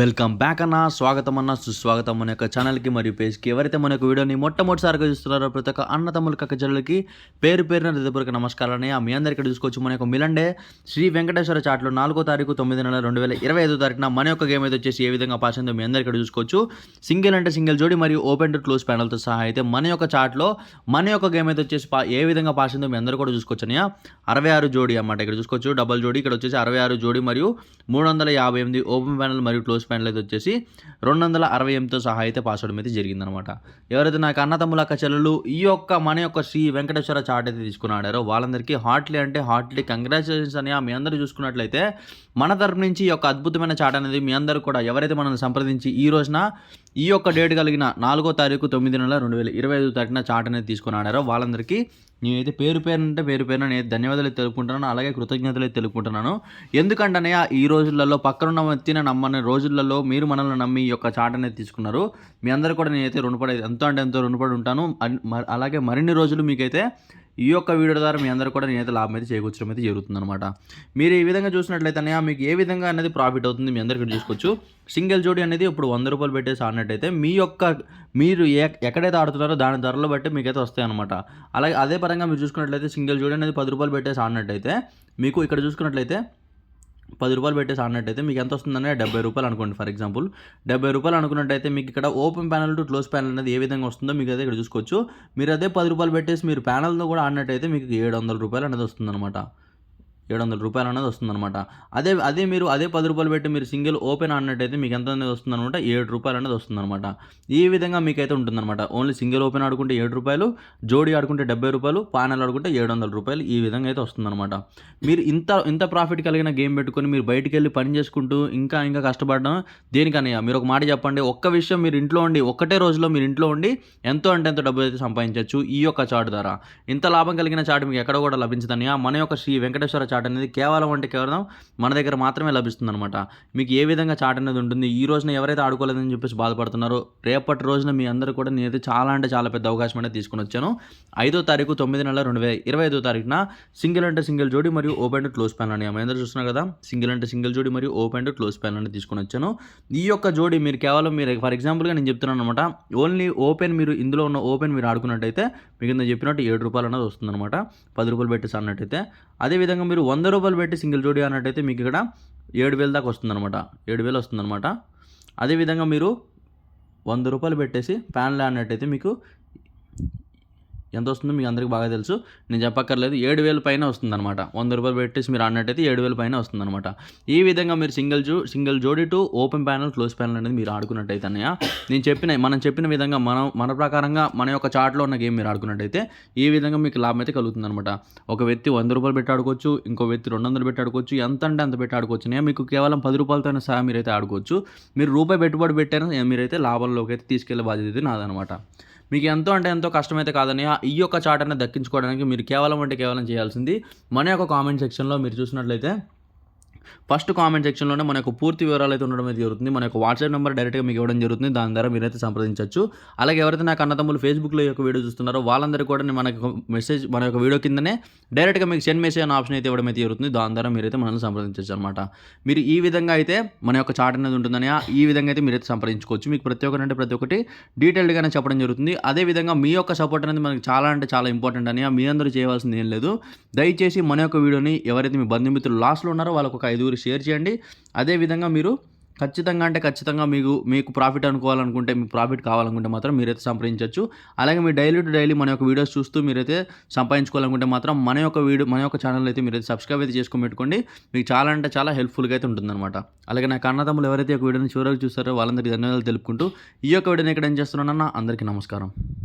Welcome back అన్న, స్వాగతం అన్న, సుస్వాగతం మన యొక్క ఛానల్కి మరియు పేజ్కి. ఎవరైతే మన యొక్క వీడియోని మొట్టమొదటిసారిగా చూస్తున్నారో ప్రతి ఒక్క అన్న తమ్ముల కక్క చెల్లెలకి పేరు పేరున హృదయపూర్వక నమస్కారాలని. మీ అందరికీ ఇక్కడ చూసుకోవచ్చు మన యొక్క మిలండే శ్రీ వెంకటేశ్వర చాట్లో 4వ తారీఖు 9 నెల 2025 తారీఖున మన యొక్క గేమ్ అయితే వచ్చేసి ఏ విధంగా పాస్ అయిందో మీ అందరికీ ఇక్కడ చూసుకోవచ్చు. సింగిల్ అంటే సింగిల్ జోడి మరియు ఓపెన్ టు క్లోజ్ ప్యానల్తో సహా అయితే మన యొక్క చాట్లో మన యొక్క గేమ్ అయితే వచ్చేసి ఏ విధంగా పాస్ అయిందో మీ అందరూ కూడా చూసుకోవచ్చు. 66 జోడి అన్నమాట. ఇక్కడ చూసుకోవచ్చు డబల్ జోడి, ఇక్కడ వచ్చేసి 66 జోడి మరియు 358 ఓపెన్ ప్యానల్ మరియు క్లోజ్ ప్యానల్ అయితే వచ్చేసి 268తో సహా అయితే పాస్ అవడం అయితే జరిగిందనమాట. ఎవరైతే నాకు అన్న తమ్ముల అక్క చెల్లెలు ఈ యొక్క మన యొక్క శ్రీ వెంకటేశ్వర చాట్ అయితే తీసుకుని ఆడారో వాళ్ళందరికీ హార్ట్లీ కంగ్రాచులేషన్స్ అని. మీ అందరూ చూసుకున్నట్లయితే మన తరపు నుంచి ఈ యొక్క అద్భుతమైన చాట్ అనేది మీ అందరూ కూడా ఎవరైతే మనల్ని సంప్రదించి ఈ రోజున ఈ యొక్క డేట్ కలిగిన 4వ తారీఖు 9 నెల 2025 తారీఖున చాట్ అనేది తీసుకుని ఆడారో వాళ్ళందరికీ నేనైతే పేరు పేరున నేను ధన్యవాదాలు తెలుపుకుంటున్నాను, అలాగే కృతజ్ఞతలు తెలుపుకుంటున్నాను. ఎందుకంటే ఈ రోజులలో పక్కనున్న వ్యక్తిని నమ్మని రోజులలో మీరు మనల్ని నమ్మి ఈ యొక్క చాట్ అనేది తీసుకున్నారు. మీ అందరూ కూడా నేనైతే ఎంతో రుణపడి ఉంటాను. అలాగే మరిన్ని రోజులు మీకైతే ఈ యొక్క వీడియో ద్వారా మీ అందరూ కూడా నేనైతే లాభం అయితే చేకూర్చడం అయితే జరుగుతుందన్నమాట. మీరు ఈ విధంగా చూసినట్లయితే మీకు ఏ విధంగా అనేది ప్రాఫిట్ అవుతుంది మీ అందరికీ చూసుకోవచ్చు. సింగిల్ జోడి అనేది ఇప్పుడు 100 రూపాయలు పెట్టేసి ఆడినట్టయితే మీరు ఎక్కడైతే ఆడుతున్నారో దాని ధరలు బట్టి మీకైతే వస్తాయి అనమాట. అలాగే అదే పరంగా మీరు చూసుకున్నట్లయితే సింగిల్ జోడి అనేది 10 రూపాయలు పెట్టేసి ఆడినట్టయితే మీకు ఇక్కడ చూసుకున్నట్లయితే 10 రూపాయలు పెట్టేసి ఆడినట్టయితే మీకు ఎంత వస్తుందనే 70 రూపాయలు అనుకోండి. ఫర్ ఎగ్జాంపుల్ 70 రూపాయలు అనుకున్నట్టయితే మీకు ఇక్కడ open panel to close panel అనేది ఏ విధంగా వస్తుందో మీకు అయితే ఇక్కడ చూసుకోవచ్చు. మీరు అదే 10 రూపాయలు పెట్టేసి మీరు ప్యానల్తో కూడా ఆడినట్టయితే మీకు 700 రూపాయలు అనేది వస్తుందన్నమాట. 700 రూపాయలు అనేది వస్తుందన్నమాట. అదే మీరు అదే 10 రూపాయలు పెట్టి మీరు సింగిల్ ఓపెన్ ఆడినట్టయితే మీకు ఎంత అనేది వస్తుందన్నమాట, 7 రూపాయలు అనేది వస్తుందన్నమాట. ఈ విధంగా మీకైతే ఉంటుందన్నమాట. ఓన్లీ సింగిల్ ఓపెన్ ఆడుకుంటే 7 రూపాయలు, జోడీ ఆడుకుంటే 70 రూపాయలు, ప్యానల్ ఆడుకుంటే 700 రూపాయలు, ఈ విధంగా అయితే వస్తుందన్నమాట. మీరు ఇంత ప్రాఫిట్ కలిగిన గేమ్ పెట్టుకొని మీరు బయటికి వెళ్ళి పని చేసుకుంటూ ఇంకా కష్టపడడం దేనికన్నా? మీరు ఒక మాట చెప్పండి. ఒక్క విషయం, మీరు ఇంట్లో ఉండి ఒక్కటే రోజులో మీరు ఇంట్లో ఉండి ఎంతో డబ్బులు అయితే సంపాదించవచ్చు ఈ యొక్క చాట్ ద్వారా. ఇంత లాభం కలిగిన చాట్ మీకు ఎక్కడ కూడా లభించదని. మన యొక్క శ్రీ వెంకటేశ్వర చాట్ అనేది కేవలం మన దగ్గర మాత్రమే లభిస్తుంది అనమాట. మీకు ఏ విధంగా చాట్ అనేది ఉంటుంది, ఈ రోజున ఎవరైతే ఆడుకోలేదని చెప్పేసి బాధపడుతున్నారో రేపటి రోజున మీ అందరూ కూడా నేనైతే చాలా పెద్ద అవకాశం అనేది తీసుకుని వచ్చాను. 5వ తారీఖు 9 నెల 2025 తారీఖున సింగిల్ అంటే సింగిల్ జోడి మరియు ఓపెన్ టు క్లోజ్ ప్యానల్ అని అందరూ చూస్తున్నారు కదా. సింగిల్ అంటే సింగిల్ జోడి మరియు ఓపెన్ టు క్లోజ్ ప్యానల్ అని తీసుకుని వచ్చాను. ఈ యొక్క జోడి మీరు కేవలం ఫర్ ఎగ్జాంపుల్గా నేను చెప్తున్నాను అనమాట. ఓన్లీ ఓపెన్ మీరు ఇందులో ఉన్న ఓపెన్ మీరు ఆడుకున్నట్టయితే మీకు నేను చెప్పినట్టు 7 రూపాయలు అనేది వస్తుందన్నమాట. 10 రూపాయలు పెట్టేసి అన్నట్టయితే. అదేవిధంగా మీరు 100 రూపాయలు పెట్టి సింగిల్ జోడీ అన్నట్టయితే మీకు ఇక్కడ 7,000 దాకా వస్తుందన్నమాట. 7,000 వస్తుందన్నమాట. అదేవిధంగా మీరు 100 రూపాయలు పెట్టేసి ప్యానల్ అన్నట్టయితే మీకు ఎంత వస్తుందో మీకు అందరికీ బాగా తెలుసు, నేను చెప్పక్కర్లేదు. 7,000 పైన వస్తుందన్నమాట. 100 రూపాయలు పెట్టేసి మీరు ఆడినట్టయితే 7,000 పైన వస్తుందన్నమాట. ఈ విధంగా మీరు సింగిల్ జోడీ to open panel close panel అనేది మీరు ఆడుకున్నట్టయితే మనం చెప్పిన విధంగా మన ప్రకారంగా మన యొక్క చాట్లో ఉన్న గేమ్ మీరు ఆడుకున్నట్టయితే ఈ విధంగా మీకు లాభం అయితే కలుగుతుందన్నమాట. ఒక వ్యక్తి 100 రూపాయలు పెట్టి ఆడుకోవచ్చు, ఇంకో వ్యక్తి 200 పెట్టి ఆడుకోవచ్చు, ఎంత అంటే అంత పెట్టి ఆడుకోవచ్చు. మీకు కేవలం 10 రూపాయలతో సహా మీరైతే ఆడుకోవచ్చు. మీరు రూపాయి పెట్టుబడి పెట్టారని మీరైతే లాభంలోకి అయితే తీసుకెళ్లే బాధ్యత నాదనమాట. మీకు ఎంతో కష్టమైతే కాదని ఈ యొక్క చాట్ అనేది దక్కించుకోవడానికి మీరు కేవలం చేయాల్సింది మన యొక్క కామెంట్ సెక్షన్లో మీరు చూసినట్లయితే ఫస్ట్ కామెంట్ సెక్షన్లోనే మన యొక్క పూర్తి వివరాలు అయితే ఉండడం అయితే జరుగుతుంది. మన యొక్క వాట్సాప్ నెంబర్ డైరెక్ట్గా మీకు ఇవ్వడం జరుగుతుంది. దాని ద్వారా మీరైతే సంప్రదించవచ్చు. అలాగే ఎవరైతే నాకు అన్నతమ్ములు ఫేస్బుక్లో ఈ యొక్క వీడియో చూస్తున్నారో వాళ్ళందరూ కూడా మన యొక్క వీడియో కిందనే డైరెక్ట్గా మీకు సెండ్ మెసేజ్ అనే ఆప్షన్ అయితే ఇవ్వడం అయితే జరుగుతుంది. దాని ద్వారా మీరైతే మనల్ని సంప్రదించవచ్చు అనమాట. మీరు ఈ విధంగా అయితే మన యొక్క చాట్ అనేది ఉంటుందని ఈ విధంగా అయితే మీరైతే సంప్రదించుకోవచ్చు. మీకు ప్రతి ఒక్కటి డీటెయిల్డ్గానే చెప్పడం జరుగుతుంది. అదేవిధంగా మీ యొక్క సపోర్ట్ అనేది మనకి చాలా ఇంపార్టెంట్ అని. మీ అందరూ చేయవలసింది ఏం లేదు. దయచేసి మన యొక్క వీడియోని ఎవరైతే మీ బంధుమిత్రులు లాస్ట్లో ఉన్నారో వాళ్ళకు ఒక 5 షేర్ చేయండి. అదేవిధంగా మీరు ఖచ్చితంగా మీకు ప్రాఫిట్ అనుకోవాలనుకుంటే, మీకు ప్రాఫిట్ కావాలనుకుంటే మాత్రం మీరైతే సంప్రదించవచ్చు. అలాగే మీరు డైలీ మన యొక్క వీడియోస్ చూస్తూ మీరైతే సంపాదించుకోవాలనుకుంటే మాత్రం మన యొక్క ఛానల్ అయితే మీరైతే సబ్స్క్రైబ్ అయితే చేసుకొని పెట్టుకోండి. మీకు చాలా హెల్ప్ఫుల్గా అయితే ఉంటుందన్నమాట. అలాగే నా అన్నదమ్ములు ఎవరైతే ఒక వీడియోని చివరికి చూస్తారో వాళ్ళందరికీ ధన్యవాదాలు తెలుపుకుంటూ ఈ యొక్క వీడియోని ఇక్కడ ఏం చేస్తున్నానన్నా అందరికీ నమస్కారం.